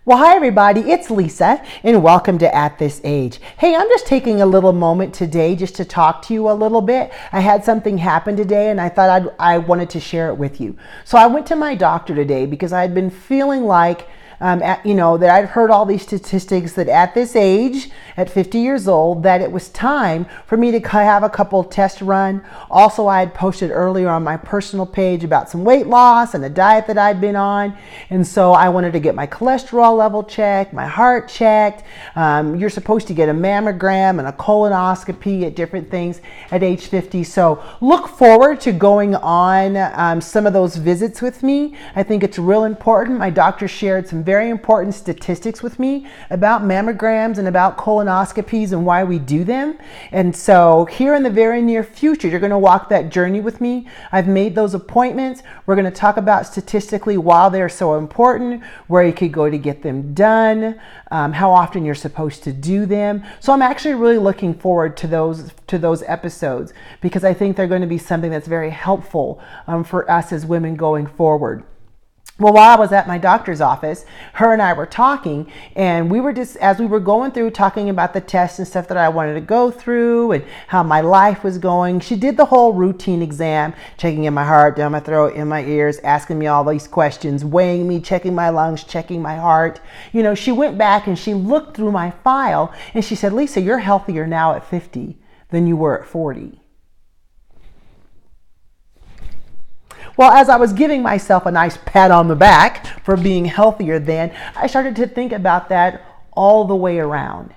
Well, hi everybody, it's Lisa and welcome to At This Age. Hey, I'm just taking a little moment today just to talk to you a little bit. I had something happen today and I thought I wanted to share it with you. So I went to my doctor today because I had been feeling like that I'd heard all these statistics that at this age, at 50 years old, that it was time for me to have a couple tests run. Also, I had posted earlier on my personal page about some weight loss and a diet that I'd been on. And so I wanted to get my cholesterol level checked, my heart checked. You're supposed to get a mammogram and a colonoscopy at different things at age 50. So look forward to going on some of those visits with me. I think it's real important. My doctor shared some very important statistics with me about mammograms and about colonoscopies and why we do them. And so here in the very near future, you're going to walk that journey with me. I've made those appointments. We're going to talk about statistically why they're so important, where you could go to get them done, how often you're supposed to do them. So I'm actually really looking forward to those episodes because I think they're going to be something that's very helpful for us as women going forward. Well, while I was at my doctor's office, her and I were talking, and we were just, as we were going through talking about the tests and stuff that I wanted to go through and how my life was going, she did the whole routine exam, checking in my heart, down my throat, in my ears, asking me all these questions, weighing me, checking my lungs, checking my heart. You know, she went back and she looked through my file and she said, "Lisa, you're healthier now at 50 than you were at 40. Well, as I was giving myself a nice pat on the back for being healthier then, I started to think about that all the way around.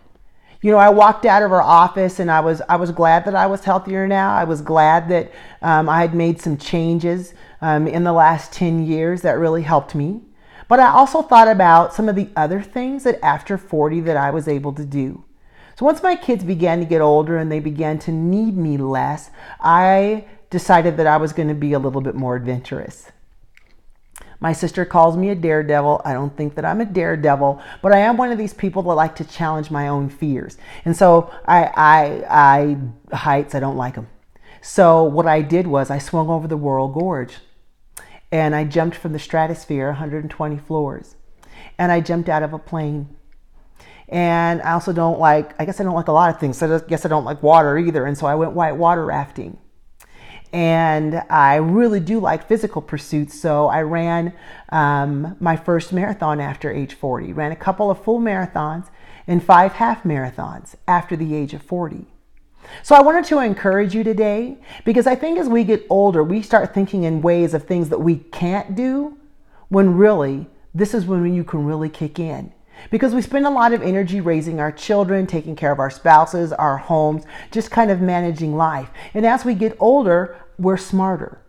You know, I walked out of her office and I was glad that I was healthier now. I was glad that I had made some changes in the last 10 years that really helped me. But I also thought about some of the other things that after 40 that I was able to do. So once my kids began to get older and they began to need me less, I decided that I was going to be a little bit more adventurous. My sister calls me a daredevil. I don't think that I'm a daredevil, but I am one of these people that like to challenge my own fears. And so heights, I don't like them. So what I did was I swung over the World Gorge and I jumped from the stratosphere, 120 floors, and I jumped out of a plane. And I also I guess I don't like a lot of things. So I guess I don't like water either. And so I went white water rafting. And I really do like physical pursuits, so I ran my first marathon after age 40. Ran a couple of full marathons and 5 half marathons after the age of 40. So I wanted to encourage you today because I think as we get older, we start thinking in ways of things that we can't do when really, this is when you can really kick in. Because we spend a lot of energy raising our children, taking care of our spouses, our homes, just kind of managing life. And as we get older, we're smarter.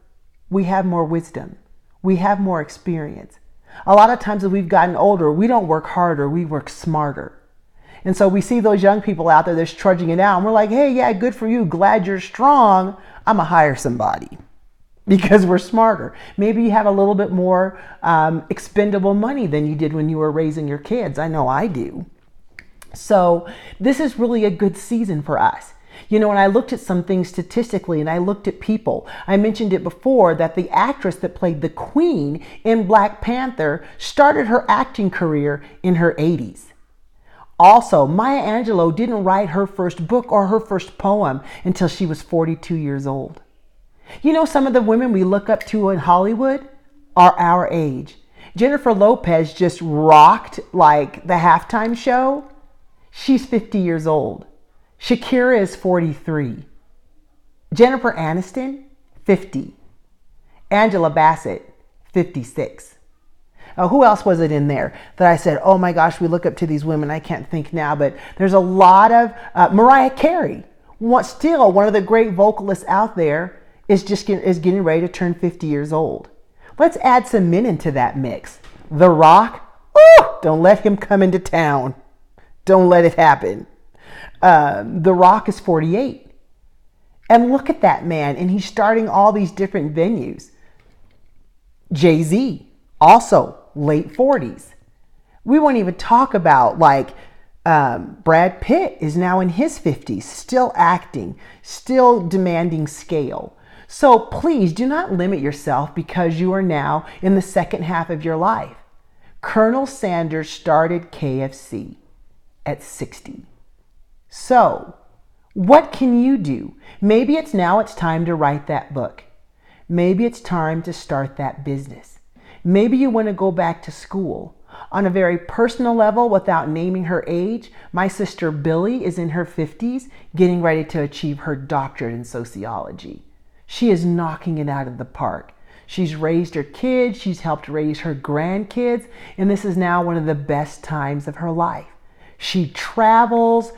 We have more wisdom. We have more experience. A lot of times as we've gotten older, we don't work harder, we work smarter. And so we see those young people out there that's trudging it out, and we're like, hey, yeah, good for you. Glad you're strong. I'm going to hire somebody. Because we're smarter. Maybe you have a little bit more expendable money than you did when you were raising your kids. I know I do. So this is really a good season for us. You know, when I looked at some things statistically and I looked at people, I mentioned it before that the actress that played the Queen in Black Panther started her acting career in her 80s. Also, Maya Angelou didn't write her first book or her first poem until she was 42 years old. You know, some of the women we look up to in Hollywood are our age. Jennifer Lopez just rocked like the halftime show. She's 50 years old. Shakira is 43. Jennifer Aniston, 50. Angela Bassett, 56. Who else was it in there that I said, oh my gosh, we look up to these women? I can't think now, but there's a lot of Mariah Carey. Still one of the great vocalists out there is getting ready to turn 50 years old. Let's add some men into that mix. The Rock, don't let him come into town. Don't let it happen. The Rock is 48. And look at that man, and he's starting all these different venues. Jay-Z, also late 40s. We won't even talk about Brad Pitt is now in his 50s, still acting, still demanding scale. So please do not limit yourself because you are now in the second half of your life. Colonel Sanders started KFC at 60. So, what can you do? Maybe it's time to write that book. Maybe it's time to start that business. Maybe you want to go back to school. On a very personal level, without naming her age, my sister Billy is in her 50s, getting ready to achieve her doctorate in sociology. She is knocking it out of the park. She's raised her kids, she's helped raise her grandkids, and this is now one of the best times of her life. She travels,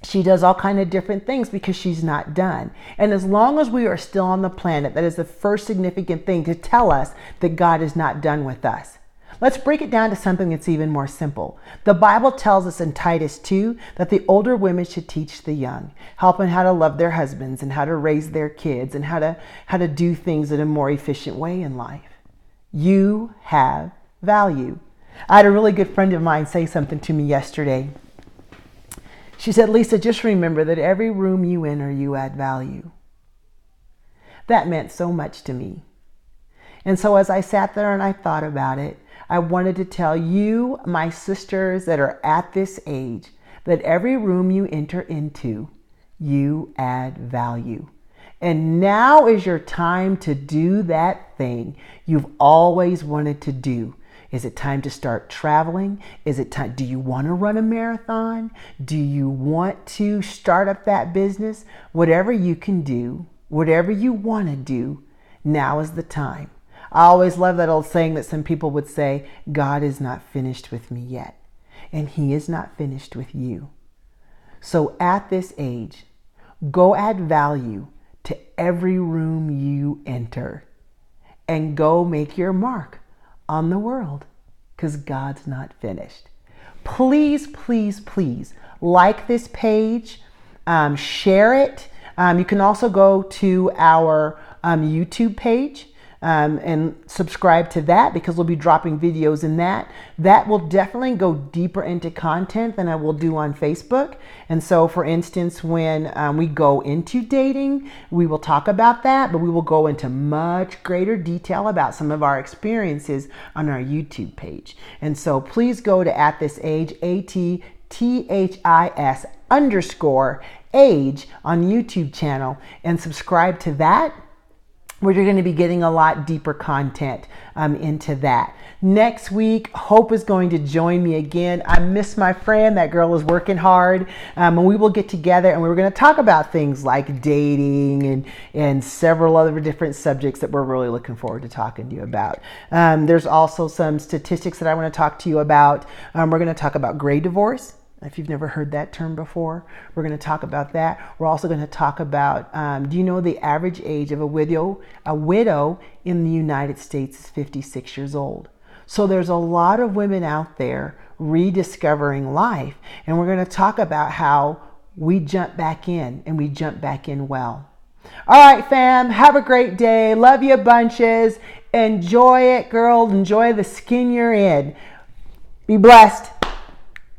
she does all kinds of different things because she's not done. And as long as we are still on the planet, that is the first significant thing to tell us that God is not done with us. Let's break it down to something that's even more simple. The Bible tells us in Titus 2 that the older women should teach the young, help them how to love their husbands and how to raise their kids and how to do things in a more efficient way in life. You have value. I had a really good friend of mine say something to me yesterday. She said, Lisa, just remember that every room you enter, you add value. That meant so much to me. And so as I sat there and I thought about it, I wanted to tell you, my sisters that are at this age, that every room you enter into, you add value. And now is your time to do that thing you've always wanted to do. Is it time to start traveling? Is it time? Do you want to run a marathon? Do you want to start up that business? Whatever you can do, whatever you want to do, now is the time. I always love that old saying that some people would say, God is not finished with me yet. And He is not finished with you. So at this age, go add value to every room you enter. And go make your mark on the world, because God's not finished. Please, please, please like this page, share it. You can also go to our YouTube page and subscribe to that, because we'll be dropping videos in that. That will definitely go deeper into content than I will do on Facebook. And so, for instance, when we go into dating, we will talk about that, but we will go into much greater detail about some of our experiences on our YouTube page. And so please go to Atthis-Age, ATTHIS_age on YouTube channel and subscribe to that, where you're going to be getting a lot deeper content into that. Next week, Hope is going to join me again. I miss my friend. That girl is working hard. And we will get together and we're going to talk about things like dating and several other different subjects that we're really looking forward to talking to you about. There's also some statistics that I want to talk to you about. We're going to talk about gray divorce. If you've never heard that term before, we're going to talk about that. We're also going to talk about, do you know the average age of a widow in the United States is 56 years old. So there's a lot of women out there rediscovering life. And we're going to talk about how we jump back in, and we jump back in well. All right, fam, have a great day. Love you bunches. Enjoy it, girl. Enjoy the skin you're in. Be blessed.